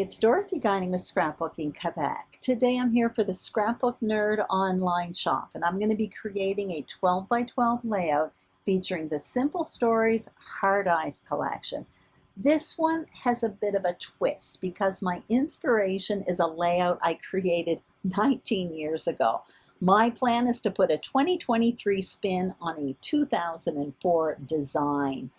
it's Dorothy Guining with Scrapbooking Quebec. Today I'm here for the Scrapbook Nerd online shop, and I'm going to be creating a 12 by 12 layout featuring the Simple Stories Hard Eyes collection. This one has a bit of a twist because my inspiration is a layout I created 19 years ago. My plan is to put a 2023 spin on a 2004 design.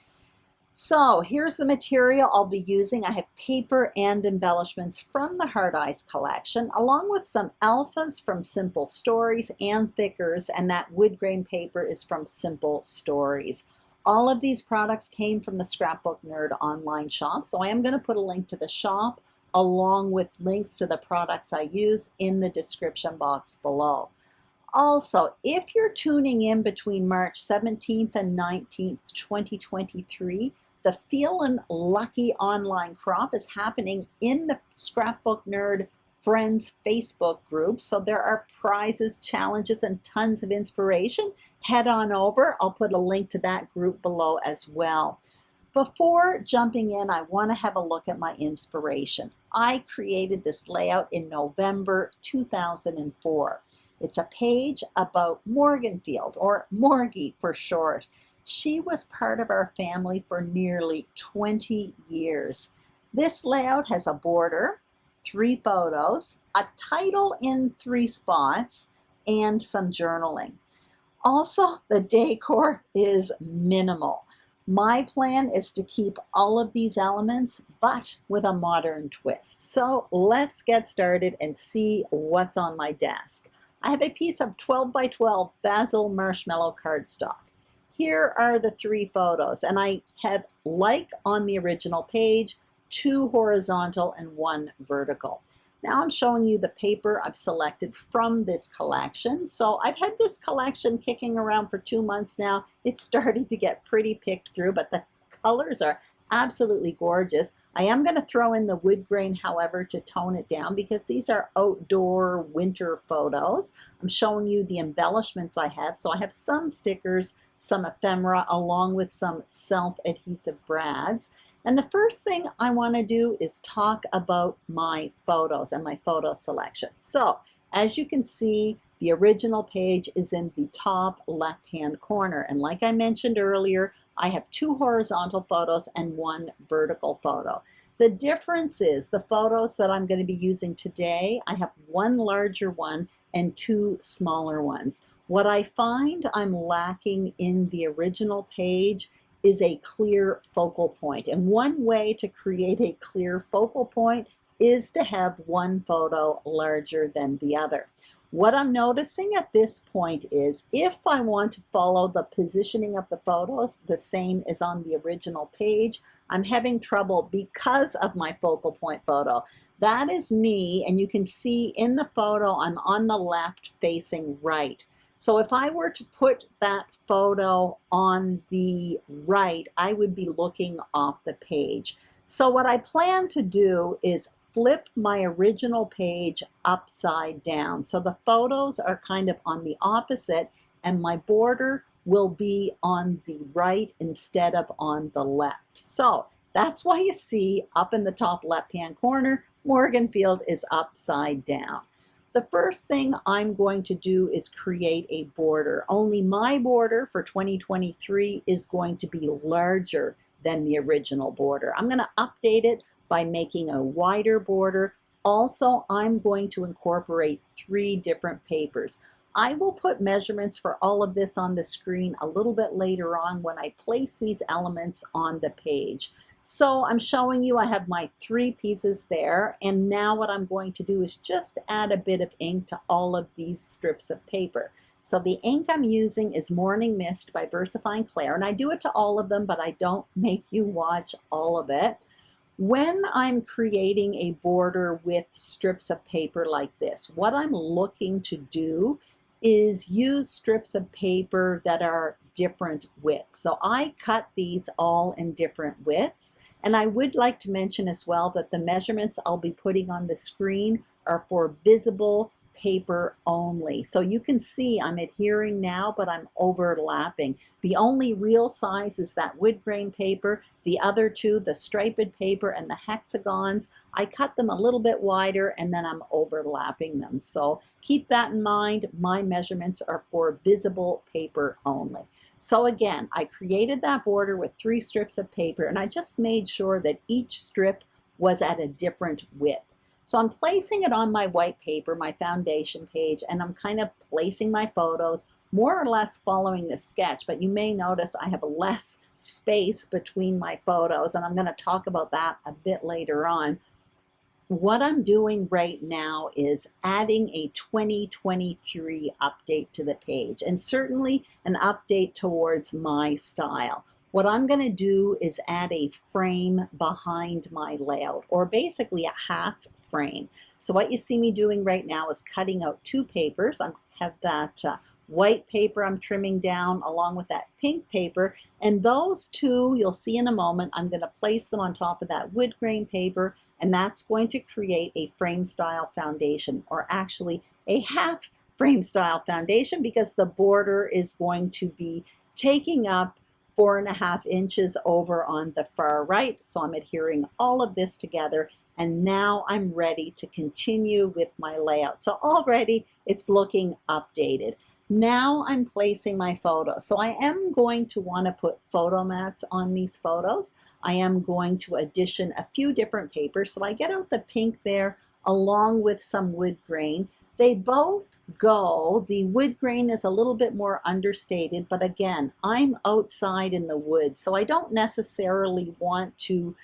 So here's the material I'll be using. I have paper and embellishments from the Hard Eyes collection, along with some alphas from Simple Stories and thickers, and that wood grain paper is from Simple Stories. All of these products came from the Scrapbook Nerd online shop, so I am going to put a link to the shop along with links to the products I use in the description box below. Also, if you're tuning in between March 17th and 19th, 2023, the Feelin' Lucky online crop is happening in the Scrapbook Nerd Friends Facebook group. So there are prizes, challenges, and tons of inspiration. Head on over. I'll put a link to that group below as well. Before jumping in, I want to have a look at my inspiration. I created this layout in November 2004. It's a page about Morganfield, or Morgie for short. She was part of our family for nearly 20 years. This layout has a border, 3 photos, a title in 3 spots, and some journaling. Also, the decor is minimal. My plan is to keep all of these elements, but with a modern twist. So let's get started and see what's on my desk. I have a piece of 12 by 12 basil marshmallow cardstock. Here are the 3 photos, and I have, like on the original page, 2 horizontal and 1 vertical. Now I'm showing you the paper I've selected from this collection. So I've had this collection kicking around for 2 months now. It's starting to get pretty picked through, but the colors are absolutely gorgeous. I am going to throw in the wood grain, however, to tone it down because these are outdoor winter photos. I'm showing you the embellishments I have. So I have some stickers, some ephemera, along with some self-adhesive brads. And the first thing I want to do is talk about my photos and my photo selection. So as you can see, the original page is in the top left-hand corner. And like I mentioned earlier, I have 2 horizontal photos and 1 vertical photo. The difference is the photos that I'm going to be using today, I have 1 larger one and 2 smaller ones. What I find I'm lacking in the original page is a clear focal point. And one way to create a clear focal point is to have 1 photo larger than the other. What I'm noticing at this point is if I want to follow the positioning of the photos the same as on the original page, I'm having trouble because of my focal point photo. That is me, and you can see in the photo I'm on the left facing right. So if I were to put that photo on the right, I would be looking off the page. So what I plan to do is flip my original page upside down. So the photos are kind of on the opposite, and my border will be on the right instead of on the left. So that's why you see up in the top left-hand corner, Morganfield is upside down. The first thing I'm going to do is create a border. Only my border for 2023 is going to be larger than the original border. I'm going to update it by making a wider border. Also, I'm going to incorporate 3 different papers. I will put measurements for all of this on the screen a little bit later on when I place these elements on the page. So I'm showing you I have my 3 pieces there, and now what I'm going to do is just add a bit of ink to all of these strips of paper. So the ink I'm using is Morning Mist by VersaFine Clair, and I do it to all of them, but I don't make you watch all of it. When I'm creating a border with strips of paper like this, what I'm looking to do is use strips of paper that are different widths. So I cut these all in different widths. And I would like to mention as well that the measurements I'll be putting on the screen are for visible paper only. So you can see I'm adhering now, but I'm overlapping. The only real size is that wood grain paper. The other two, the striped paper and the hexagons, I cut them a little bit wider and then I'm overlapping them. So keep that in mind. My measurements are for visible paper only. So again, I created that border with 3 strips of paper, and I just made sure that each strip was at a different width. So I'm placing it on my white paper, my foundation page, and I'm kind of placing my photos more or less following the sketch, but you may notice I have less space between my photos, and I'm going to talk about that a bit later on. What I'm doing right now is adding a 2023 update to the page, and certainly an update towards my style. What I'm going to do is add a frame behind my layout, or basically a half frame. So what you see me doing right now is cutting out 2 papers. I have that white paper I'm trimming down along with that pink paper, and those two you'll see in a moment. I'm going to place them on top of that wood grain paper, and that's going to create a frame style foundation, or actually a half frame style foundation, because the border is going to be taking up 4.5 inches over on the far right. So I'm adhering all of this together, and now I'm ready to continue with my layout. So already it's looking updated. Now I'm placing my photos. So I am going to want to put photo mats on these photos. I am going to addition a few different papers. So I get out the pink there along with some wood grain. They both go. The wood grain is a little bit more understated, but again, I'm outside in the woods, so I don't necessarily want to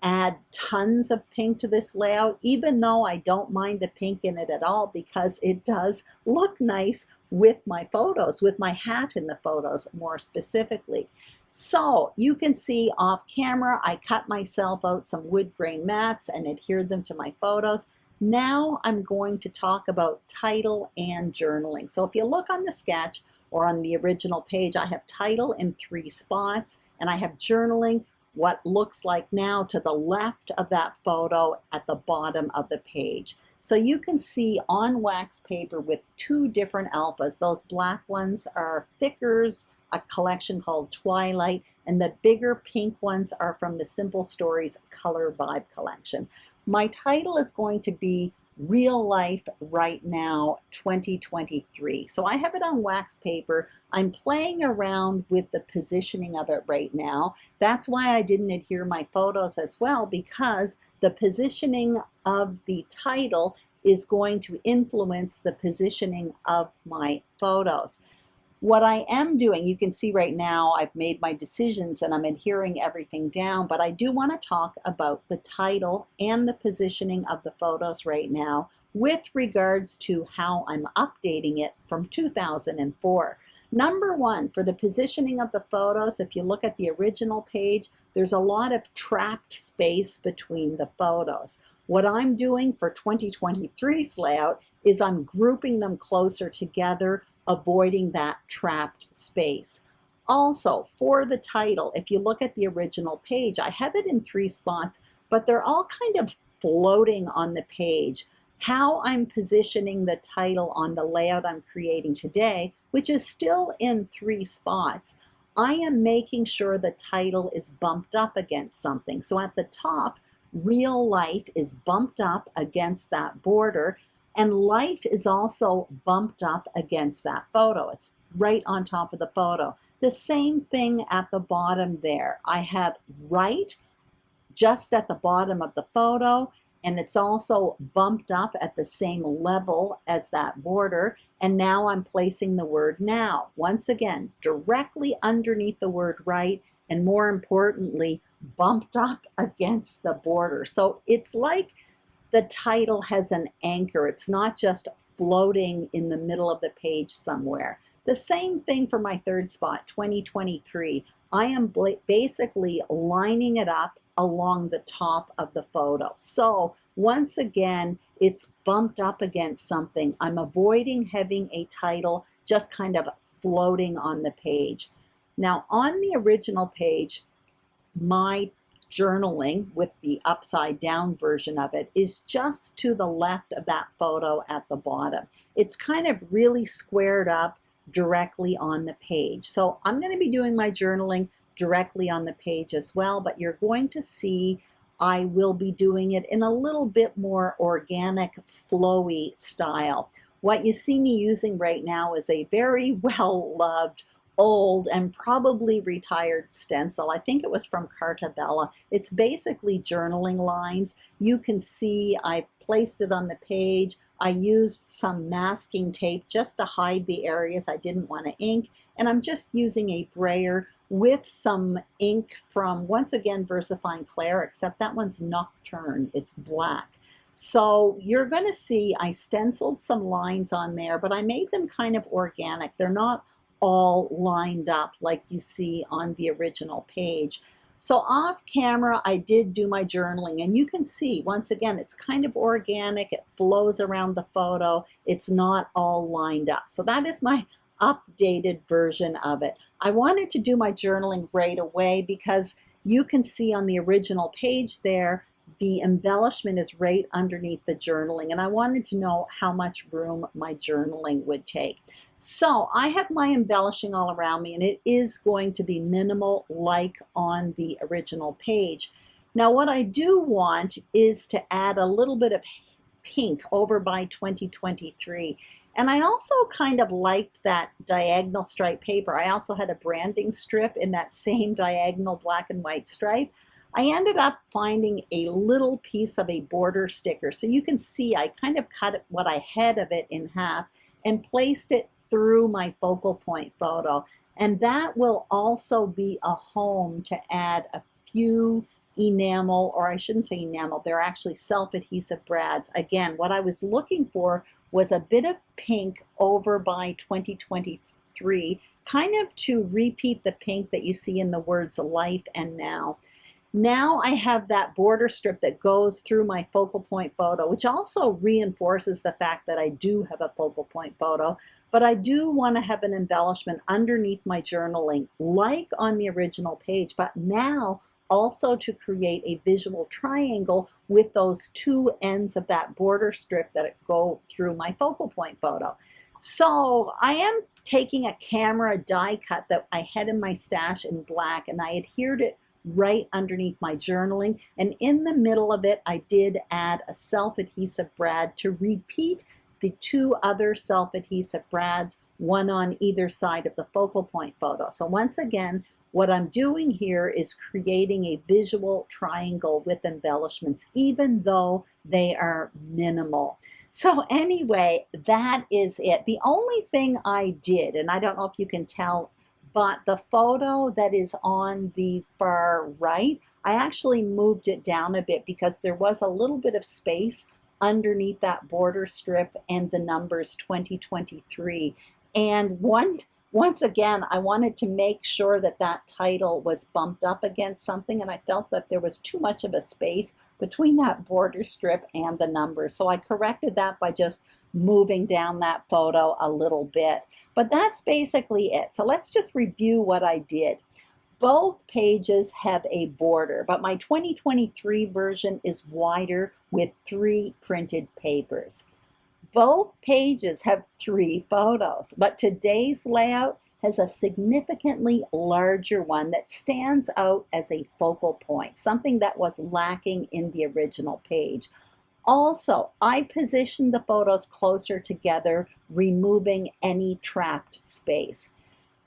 add tons of pink to this layout, even though I don't mind the pink in it at all, because it does look nice with my photos, with my hat in the photos more specifically. So you can see off camera, I cut myself out some wood grain mats and adhered them to my photos. Now I'm going to talk about title and journaling. So if you look on the sketch or on the original page, I have title in 3 spots, and I have journaling, what looks like now to the left of that photo at the bottom of the page. So you can see on wax paper with 2 different alphas. Those black ones are Thickers, a collection called Twilight, and the bigger pink ones are from the Simple Stories Color Vibe collection. My title is going to be Real Life Right Now 2023. So I have it on wax paper. I'm playing around with the positioning of it right now. That's why I didn't adhere my photos as well, because the positioning of the title is going to influence the positioning of my photos. What I am doing, you can see right now I've made my decisions and I'm adhering everything down, but I do want to talk about the title and the positioning of the photos right now with regards to how I'm updating it from 2004. Number 1, for the positioning of the photos, if you look at the original page, there's a lot of trapped space between the photos. What I'm doing for 2023's layout is I'm grouping them closer together, avoiding that trapped space. Also, for the title, if you look at the original page, I have it in 3 spots, but they're all kind of floating on the page. How I'm positioning the title on the layout I'm creating today, which is still in 3 spots, I am making sure the title is bumped up against something. So at the top, Real Life is bumped up against that border, and life is also bumped up against that photo. It's right on top of the photo. The same thing at the bottom there. I have right just at the bottom of the photo, and it's also bumped up at the same level as that border. And now I'm placing the word now, once again, directly underneath the word right, and more importantly, bumped up against the border. So it's like the title has an anchor. It's not just floating in the middle of the page somewhere. The same thing for my 3rd spot, 2023. I am basically lining it up along the top of the photo. So once again, it's bumped up against something. I'm avoiding having a title just kind of floating on the page. Now on the original page, my journaling with the upside down version of it is just to the left of that photo at the bottom. It's kind of really squared up directly on the page. So I'm going to be doing my journaling directly on the page as well, but you're going to see I will be doing it in a little bit more organic, flowy style. What you see me using right now is a very well-loved, old, and probably retired stencil. I think it was from Carta Bella. It's basically journaling lines. You can see I placed it on the page. I used some masking tape just to hide the areas I didn't want to ink, and I'm just using a brayer with some ink from, once again, VersaFine Clair, except that one's Nocturne, it's black. So you're going to see I stenciled some lines on there, but I made them kind of organic. They're not all lined up like you see on the original page. So off camera, I did do my journaling, and you can see, once again, it's kind of organic. It flows around the photo. It's not all lined up. So that is my updated version of it. I wanted to do my journaling right away because you can see on the original page there, the embellishment is right underneath the journaling, and I wanted to know how much room my journaling would take. So I have my embellishing all around me, and it is going to be minimal like on the original page. Now what I do want is to add a little bit of pink over by 2023. And I also kind of liked that diagonal stripe paper. I also had a branding strip in that same diagonal black and white stripe. I ended up finding a little piece of a border sticker. So you can see I kind of cut what I had of it in half and placed it through my focal point photo. And that will also be a home to add a few enamel, or I shouldn't say enamel, they're actually self-adhesive brads. Again, what I was looking for was a bit of pink over by 2023, kind of to repeat the pink that you see in the words life and now. Now I have that border strip that goes through my focal point photo, which also reinforces the fact that I do have a focal point photo, but I do want to have an embellishment underneath my journaling, like on the original page, but now also to create a visual triangle with those two ends of that border strip that go through my focal point photo. So I am taking a camera die cut that I had in my stash in black, and I adhered it right underneath my journaling, and in the middle of it I did add a self-adhesive brad to repeat the two other self-adhesive brads, one on either side of the focal point photo. So once again, what I'm doing here is creating a visual triangle with embellishments, even though they are minimal. So anyway, that is it. The only thing I did, and I don't know if you can tell, but the photo that is on the far right, I actually moved it down a bit because there was a little bit of space underneath that border strip and the numbers 2023. And once again, I wanted to make sure that that title was bumped up against something, and I felt that there was too much of a space between that border strip and the numbers. So I corrected that by just moving down that photo a little bit. But that's basically it. So let's just review what I did. Both pages have a border, but my 2023 version is wider with 3 printed papers. Both pages have 3 photos, but today's layout has a significantly larger one that stands out as a focal point, something that was lacking in the original page. Also, I positioned the photos closer together, removing any trapped space.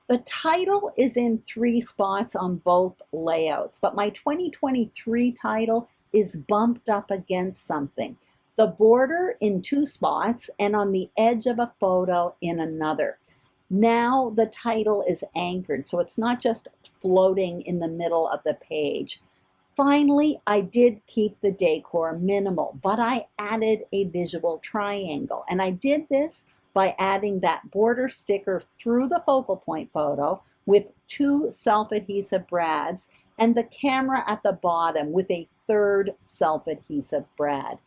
The title is in 3 spots on both layouts, but my 2023 title is bumped up against something. The border in 2 spots and on the edge of a photo in another. Now the title is anchored, so it's not just floating in the middle of the page. Finally, I did keep the decor minimal, but I added a visual triangle, and I did this by adding that border sticker through the focal point photo with 2 self-adhesive brads and the camera at the bottom with a 3rd self-adhesive brad.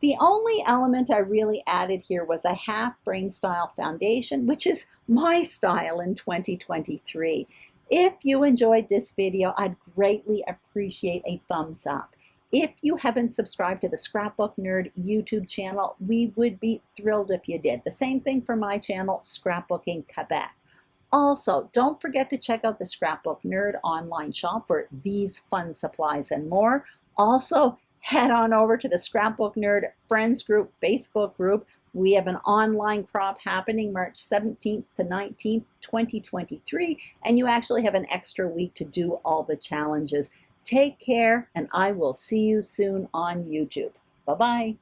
The only element I really added here was a half frame style foundation, which is my style in 2023. If you enjoyed this video, I'd greatly appreciate a thumbs up. If you haven't subscribed to the Scrapbook Nerd YouTube channel, we would be thrilled if you did. The same thing for my channel, Scrapbooking Quebec. Also, don't forget to check out the Scrapbook Nerd online shop for these fun supplies and more. Also, head on over to the Scrapbook Nerd Friends Group Facebook group. We have an online crop happening March 17th to 19th, 2023, and you actually have an extra week to do all the challenges. Take care, and I will see you soon on YouTube. Bye-bye.